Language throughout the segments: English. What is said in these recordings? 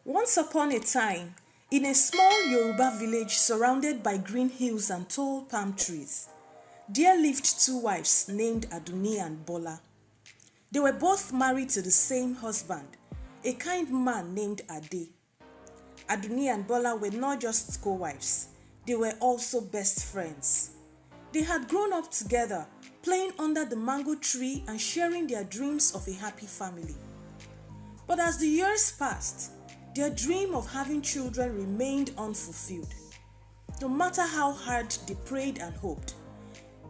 Once upon a time, in a small Yoruba village surrounded by green hills and tall palm trees, there lived two wives named Aduni and Bola. They were both married to the same husband, a kind man named Ade. Aduni and Bola were not just co-wives, they were also best friends. They had grown up together, playing under the mango tree and sharing their dreams of a happy family. But as the years passed, their dream of having children remained unfulfilled. No matter how hard they prayed and hoped,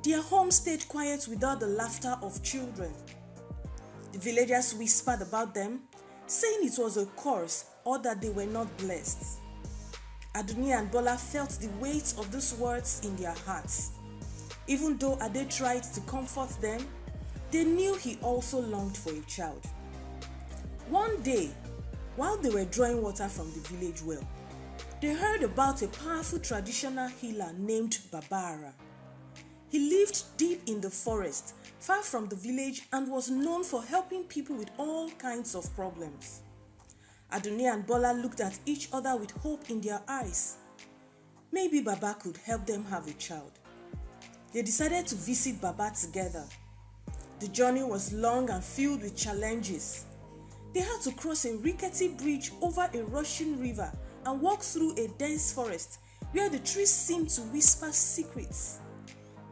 their home stayed quiet without the laughter of children. The villagers whispered about them, saying it was a curse or that they were not blessed. Aduni and Bola felt the weight of those words in their hearts. Even though Ade tried to comfort them, they knew he also longed for a child. One day, while they were drawing water from the village well, they heard about a powerful traditional healer named Babara. He lived deep in the forest, far from the village, and was known for helping people with all kinds of problems. Aduni and Bola looked at each other with hope in their eyes. Maybe Baba could help them have a child. They decided to visit Baba together. The journey was long and filled with challenges. They had to cross a rickety bridge over a rushing river and walk through a dense forest where the trees seemed to whisper secrets.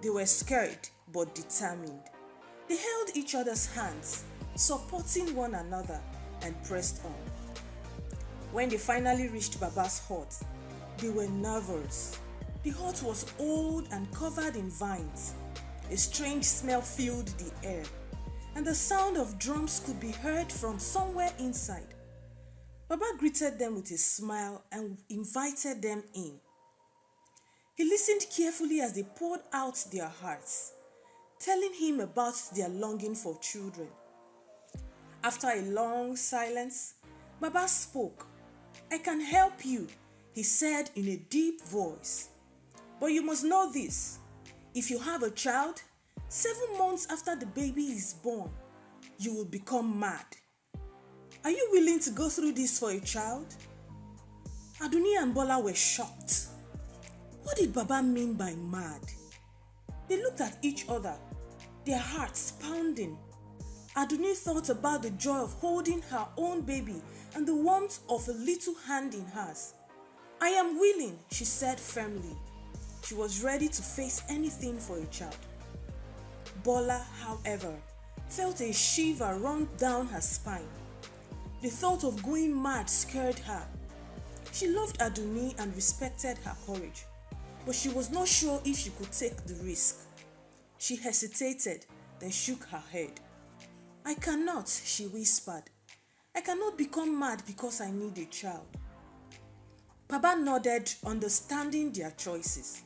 They were scared but determined. They held each other's hands, supporting one another, and pressed on. When they finally reached Baba's hut, they were nervous. The hut was old and covered in vines. A strange smell filled the air, and the sound of drums could be heard from somewhere inside. Baba greeted them with a smile and invited them in. He listened carefully as they poured out their hearts, telling him about their longing for children. After a long silence, Baba spoke. "I can help you," he said in a deep voice. "But you must know this. If you have a child, 7 months after the baby is born, you will become mad. Are you willing to go through this for a child?" Aduni and Bola were shocked. What did Baba mean by mad? They looked at each other, their hearts pounding. Aduni thought about the joy of holding her own baby and the warmth of a little hand in hers. "I am willing," she said firmly. She was ready to face anything for a child. Bola, however, felt a shiver run down her spine. The thought of going mad scared her. She loved Aduni and respected her courage, but she was not sure if she could take the risk. She hesitated, then shook her head. "I cannot," she whispered. "I cannot become mad because I need a child." Baba nodded, understanding their choices.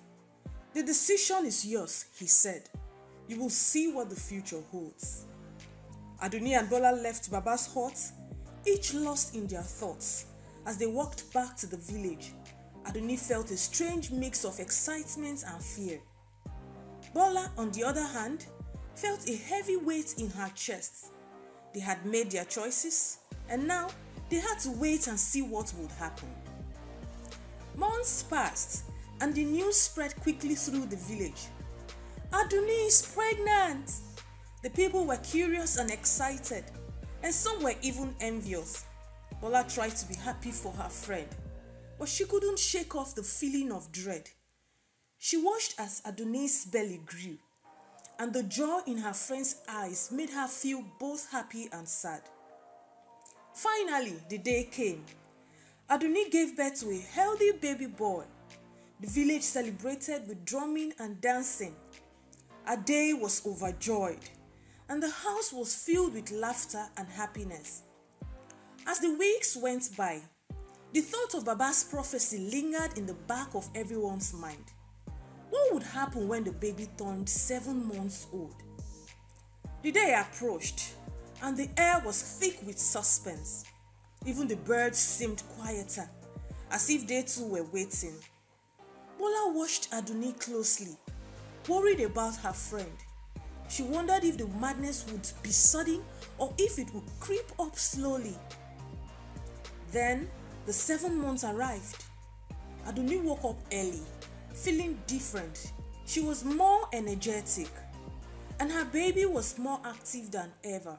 "The decision is yours," he said. "You will see what the future holds." Aduni and Bola left Baba's hut, each lost in their thoughts. As they walked back to the village, Aduni felt a strange mix of excitement and fear. Bola, on the other hand, felt a heavy weight in her chest. They had made their choices, and now they had to wait and see what would happen. Months passed, and the news spread quickly through the village. "Aduni is pregnant!" The people were curious and excited, and some were even envious. Bola tried to be happy for her friend, but she couldn't shake off the feeling of dread. She watched as Aduni's belly grew, and the joy in her friend's eyes made her feel both happy and sad. Finally, the day came. Aduni gave birth to a healthy baby boy. The village celebrated with drumming and dancing. Ade was overjoyed, and the house was filled with laughter and happiness. As the weeks went by, the thought of Baba's prophecy lingered in the back of everyone's mind. What would happen when the baby turned 7 months old? The day approached, and the air was thick with suspense. Even the birds seemed quieter, as if they too were waiting. Bola watched Aduni closely, worried about her friend. She wondered if the madness would be sudden or if it would creep up slowly. Then The 7 months arrived. Aduni woke up early, feeling different. She was more energetic, and her baby was more active than ever.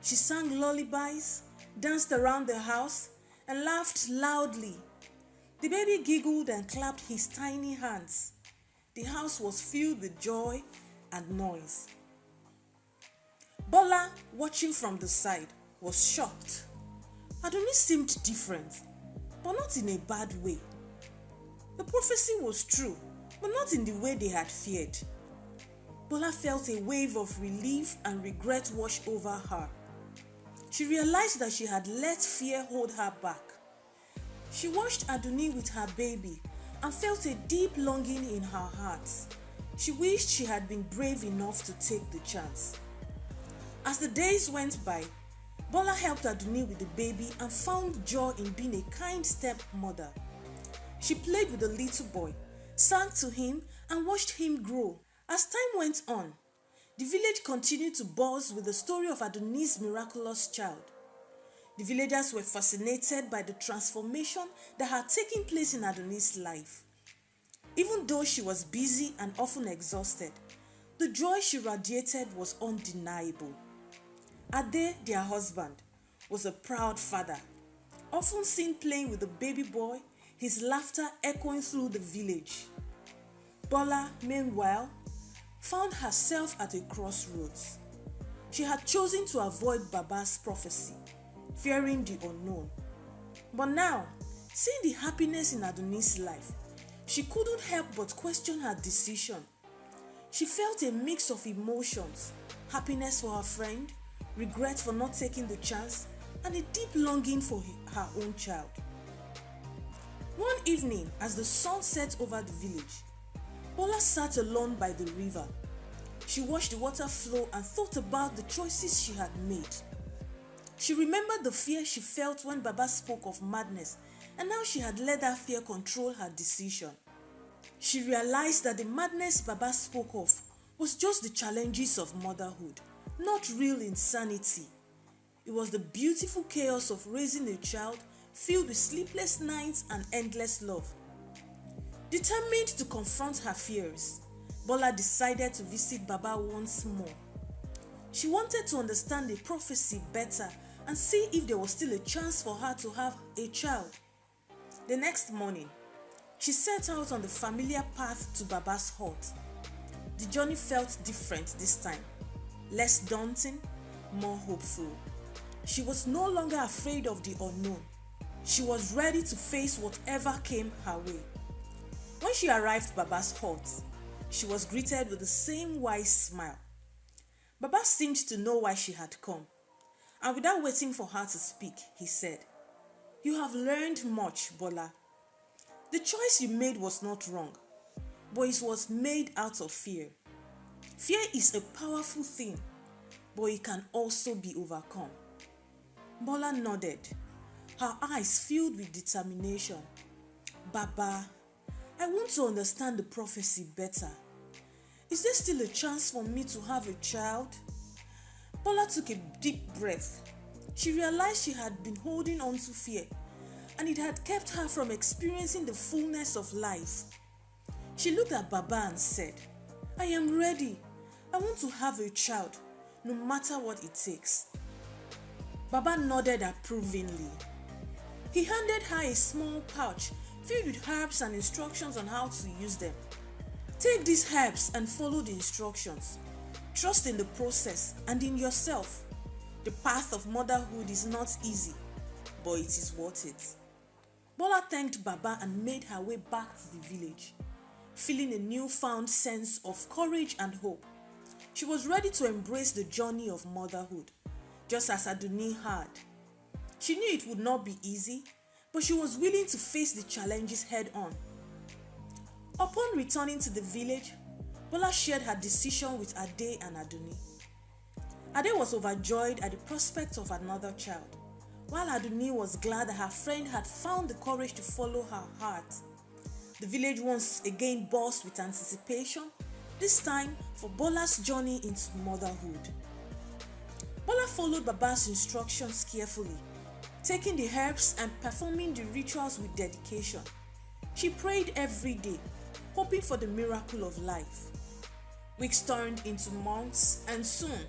She sang lullabies, danced around the house, and laughed loudly. The baby giggled and clapped his tiny hands. The house was filled with joy and noise. Bola, watching from the side, was shocked. Aduni seemed different, but not in a bad way. The prophecy was true, but not in the way they had feared. Bola felt a wave of relief and regret wash over her. She realized that she had let fear hold her back. She watched Aduni with her baby and felt a deep longing in her heart. She wished she had been brave enough to take the chance. As the days went by, Bola helped Aduni with the baby and found joy in being a kind stepmother. She played with the little boy, sang to him, and watched him grow. As time went on, the village continued to buzz with the story of Aduni's miraculous child. The villagers were fascinated by the transformation that had taken place in Aduni's life. Even though she was busy and often exhausted, the joy she radiated was undeniable. Ade, their husband, was a proud father, often seen playing with the baby boy, his laughter echoing through the village. Bola, meanwhile, found herself at a crossroads. She had chosen to avoid Baba's prophecy, fearing the unknown. But now, seeing the happiness in Aduni's life, she couldn't help but question her decision. She felt a mix of emotions: happiness for her friend, regret for not taking the chance, and a deep longing for her own child. One evening, as the sun set over the village, Bola sat alone by the river. She watched the water flow and thought about the choices she had made. She remembered the fear she felt when Baba spoke of madness, and now she had let that fear control her decision. She realized that the madness Baba spoke of was just the challenges of motherhood, not real insanity. It was the beautiful chaos of raising a child filled with sleepless nights and endless love. Determined to confront her fears, Bola decided to visit Baba once more. She wanted to understand the prophecy better and see if there was still a chance for her to have a child. The next morning, she set out on the familiar path to Baba's hut. The journey felt different this time, less daunting, more hopeful. She was no longer afraid of the unknown. She was ready to face whatever came her way. When she arrived at Baba's hut, she was greeted with the same wise smile. Baba seemed to know why she had come, and without waiting for her to speak, he said, "You have learned much, Bola. The choice you made was not wrong, but it was made out of fear. Fear is a powerful thing, but it can also be overcome." Bola nodded, her eyes filled with determination. "Baba, I want to understand the prophecy better. Is there still a chance for me to have a child?" Bola took a deep breath. She realized she had been holding on to fear, and it had kept her from experiencing the fullness of life. She looked at Baba and said, "I am ready. I want to have a child, no matter what it takes." Baba nodded approvingly. He handed her a small pouch filled with herbs and instructions on how to use them. "Take these herbs and follow the instructions. Trust in the process and in yourself. The path of motherhood is not easy, but it is worth it." Bola thanked Baba and made her way back to the village, feeling a newfound sense of courage and hope. She was ready to embrace the journey of motherhood, just as Aduni had. She knew it would not be easy, but she was willing to face the challenges head on. Upon returning to the village, Bola shared her decision with Ade and Aduni. Ade was overjoyed at the prospect of another child, while Aduni was glad that her friend had found the courage to follow her heart. The village once again buzzed with anticipation, this time for Bola's journey into motherhood. Bola followed Baba's instructions carefully. taking the herbs and performing the rituals with dedication. She prayed every day, hoping for the miracle of life. Weeks turned into months, and soon,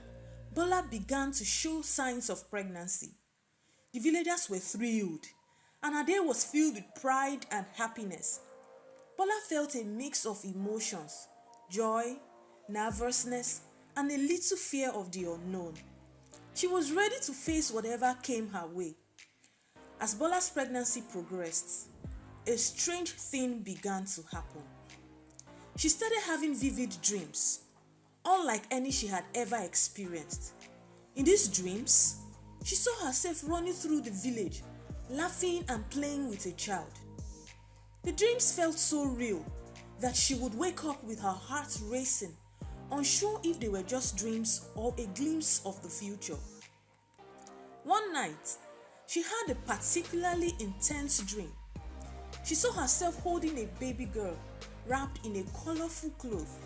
Bola began to show signs of pregnancy. The villagers were thrilled, and her day was filled with pride and happiness. Bola felt a mix of emotions: joy, nervousness, and a little fear of the unknown. She was ready to face whatever came her way. As Bola's pregnancy progressed, a strange thing began to happen. She started having vivid dreams, unlike any she had ever experienced. In these dreams, she saw herself running through the village, laughing and playing with a child. The dreams felt so real that she would wake up with her heart racing, unsure if they were just dreams or a glimpse of the future. One night, she had a particularly intense dream. She saw herself holding a baby girl wrapped in a colorful cloth.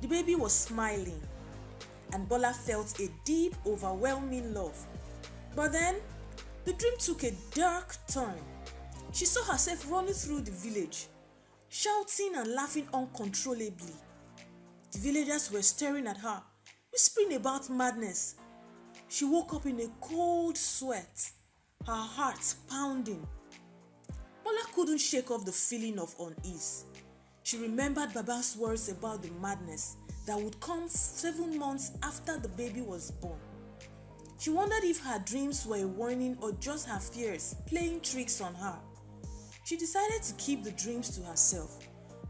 The baby was smiling, and Bola felt a deep, overwhelming love. But then, the dream took a dark turn. She saw herself running through the village, shouting and laughing uncontrollably. The villagers were staring at her, whispering about madness. She woke up in a cold sweat, her heart pounding. Bola couldn't shake off the feeling of unease. She remembered Baba's words about the madness that would come 7 months after the baby was born. She wondered if her dreams were a warning or just her fears playing tricks on her. She decided to keep the dreams to herself,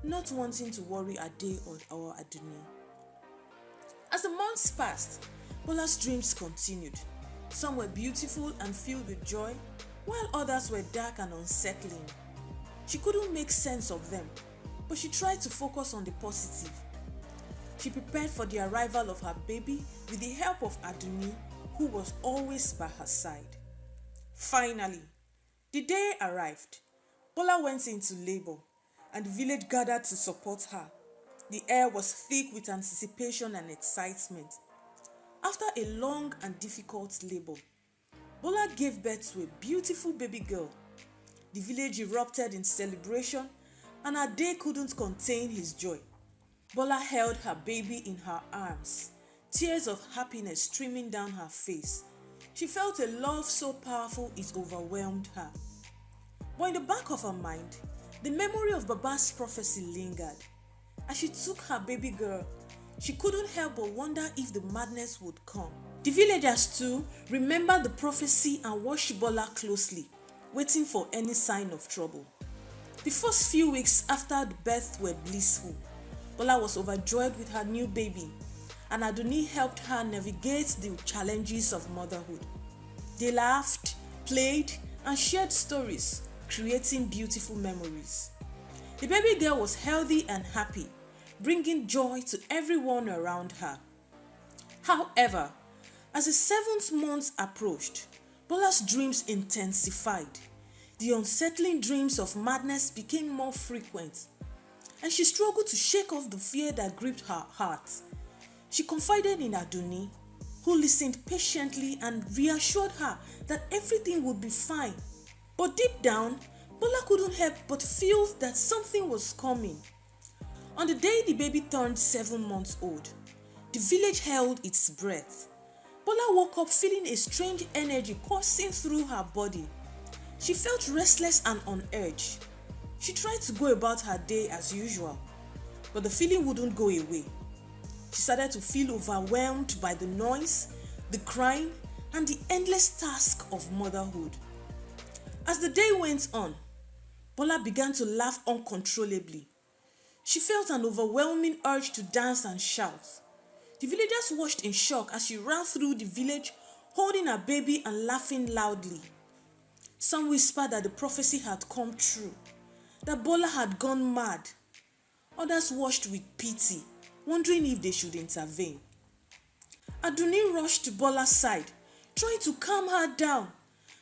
not wanting to worry Ade or Aduni. As the months passed, Bola's dreams continued. Some were beautiful and filled with joy, while others were dark and unsettling. She couldn't make sense of them, but she tried to focus on the positive. She prepared for the arrival of her baby with the help of Aduni, who was always by her side. Finally, the day arrived. Bola went into labor, and the village gathered to support her. The air was thick with anticipation and excitement. After a long and difficult labor, Bola gave birth to a beautiful baby girl. The village erupted in celebration, and Ade couldn't contain his joy. Bola held her baby in her arms, tears of happiness streaming down her face. She felt a love so powerful it overwhelmed her. But in the back of her mind, the memory of Baba's prophecy lingered. As she took her baby girl, she couldn't help but wonder if the madness would come. The villagers too remembered the prophecy and watched Bola closely, waiting for any sign of trouble. The first few weeks after the birth were blissful. Bola was overjoyed with her new baby, and Aduni helped her navigate the challenges of motherhood. They laughed, played, and shared stories, creating beautiful memories. The baby girl was healthy and happy, bringing joy to everyone around her. However, as the 7th month approached, Bola's dreams intensified. The unsettling dreams of madness became more frequent, and she struggled to shake off the fear that gripped her heart. She confided in Aduni, who listened patiently and reassured her that everything would be fine. But deep down, Bola couldn't help but feel that something was coming. On the day the baby turned 7 months old, the village held its breath. Bola woke up feeling a strange energy coursing through her body. She felt restless and on edge. She tried to go about her day as usual, but the feeling wouldn't go away. She started to feel overwhelmed by the noise, the crying, and the endless task of motherhood. As the day went on, Bola began to laugh uncontrollably. She felt an overwhelming urge to dance and shout. The villagers watched in shock as she ran through the village, holding her baby and laughing loudly. Some whispered that the prophecy had come true, that Bola had gone mad. Others watched with pity, wondering if they should intervene. Aduni rushed to Bola's side, trying to calm her down.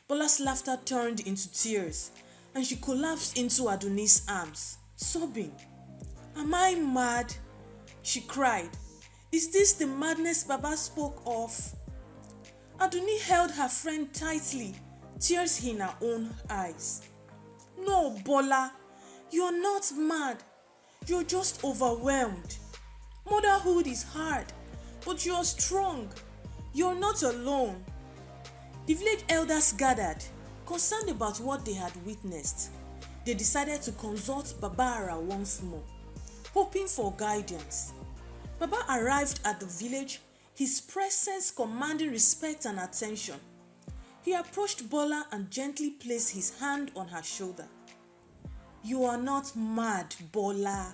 Bola's laughter turned into tears, and she collapsed into Aduni's arms, sobbing. "Am I mad?" she cried. "Is this the madness Baba spoke of?" Aduni held her friend tightly, tears in her own eyes. No, Bola, you're not mad. You're just overwhelmed. Motherhood is hard, but you're strong. You're not alone. The village elders gathered, concerned about what they had witnessed. They decided to consult Baba once more, hoping for guidance. Baba arrived at the village, his presence commanding respect and attention. He approached Bola and gently placed his hand on her shoulder. "You are not mad, Bola,"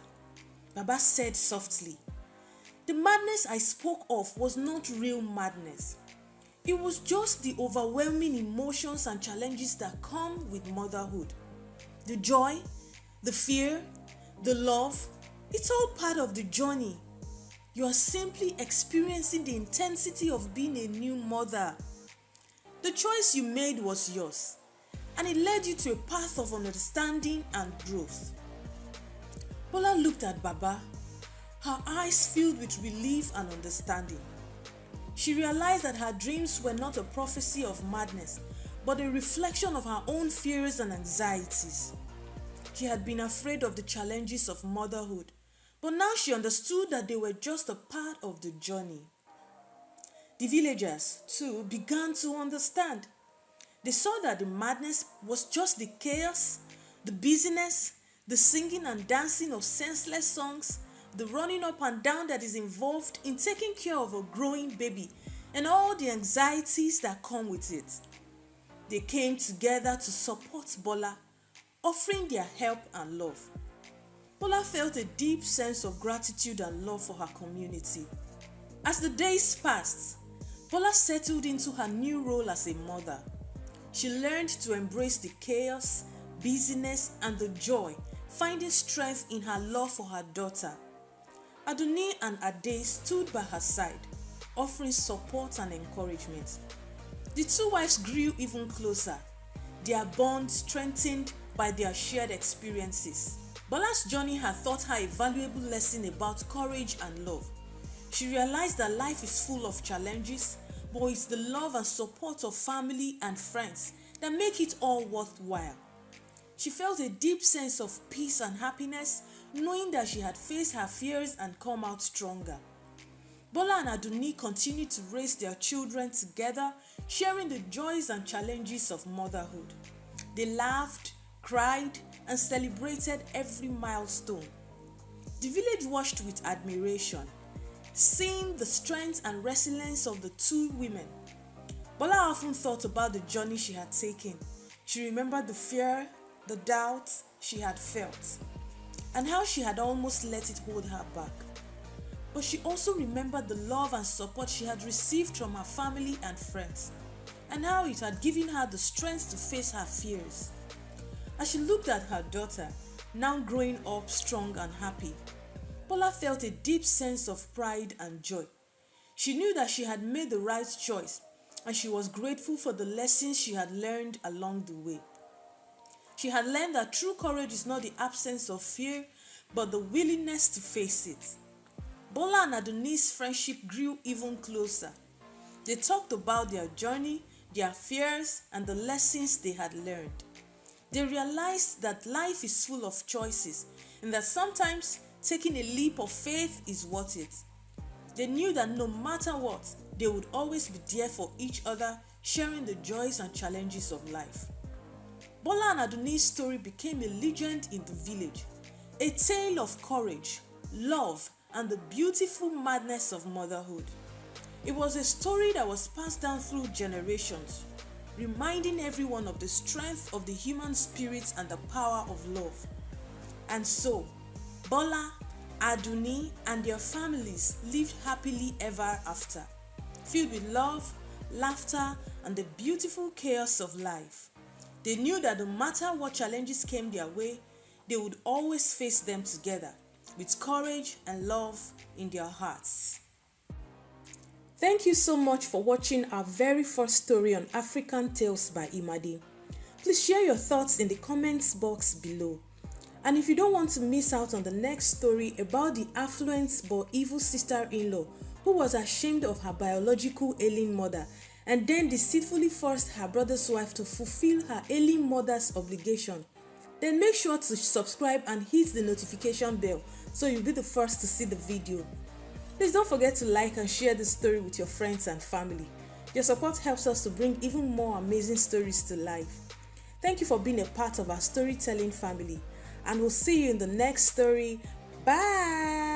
Baba said softly. "The madness I spoke of was not real madness. It was just the overwhelming emotions and challenges that come with motherhood. The joy, the fear, the love, it's all part of the journey. You are simply experiencing the intensity of being a new mother. The choice you made was yours, and it led you to a path of understanding and growth." Bola looked at Baba, her eyes filled with relief and understanding. She realized that her dreams were not a prophecy of madness, but a reflection of her own fears and anxieties. She had been afraid of the challenges of motherhood, but now she understood that they were just a part of the journey. The villagers, too, began to understand. They saw that the madness was just the chaos, the busyness, the singing and dancing of senseless songs, the running up and down that is involved in taking care of a growing baby, and all the anxieties that come with it. They came together to support Bola, offering their help and love. Bola felt a deep sense of gratitude and love for her community. As the days passed, Bola settled into her new role as a mother. She learned to embrace the chaos, busyness, and the joy, finding strength in her love for her daughter. Aduni and Ade stood by her side, offering support and encouragement. The two wives grew even closer, their bond strengthened by their shared experiences. Bola's journey had taught her a valuable lesson about courage and love. She realized that life is full of challenges, but it's the love and support of family and friends that make it all worthwhile. She felt a deep sense of peace and happiness, knowing that she had faced her fears and come out stronger. Bola and Aduni continued to raise their children together, sharing the joys and challenges of motherhood. They laughed, cried, and celebrated every milestone. The village watched with admiration, seeing the strength and resilience of the two women. Bola often thought about the journey she had taken. She remembered the fear, the doubt she had felt, and how she had almost let it hold her back. But she also remembered the love and support she had received from her family and friends, and how it had given her the strength to face her fears. As she looked at her daughter, now growing up strong and happy, Bola felt a deep sense of pride and joy. She knew that she had made the right choice, and she was grateful for the lessons she had learned along the way. She had learned that true courage is not the absence of fear, but the willingness to face it. Bola and Aduni's friendship grew even closer. They talked about their journey, their fears, and the lessons they had learned. They realized that life is full of choices, and that sometimes taking a leap of faith is worth it. They knew that no matter what, they would always be there for each other, sharing the joys and challenges of life. Bola and Aduni's story became a legend in the village, a tale of courage, love, and the beautiful madness of motherhood. It was a story that was passed down through generations, reminding everyone of the strength of the human spirit and the power of love. And so, Bola, Aduni, and their families lived happily ever after, filled with love, laughter, and the beautiful chaos of life. They knew that no matter what challenges came their way, they would always face them together, with courage and love in their hearts. Thank you so much for watching our very first story on African Tales by Imadi. Please share your thoughts in the comments box below. And if you don't want to miss out on the next story about the affluent but evil sister-in-law who was ashamed of her biological ailing mother and then deceitfully forced her brother's wife to fulfill her ailing mother's obligation. Then make sure to subscribe and hit the notification bell so you'll be the first to see the video. Please don't forget to like and share this story with your friends and family. Your support helps us to bring even more amazing stories to life. Thank you for being a part of our storytelling family, and we'll see you in the next story. Bye!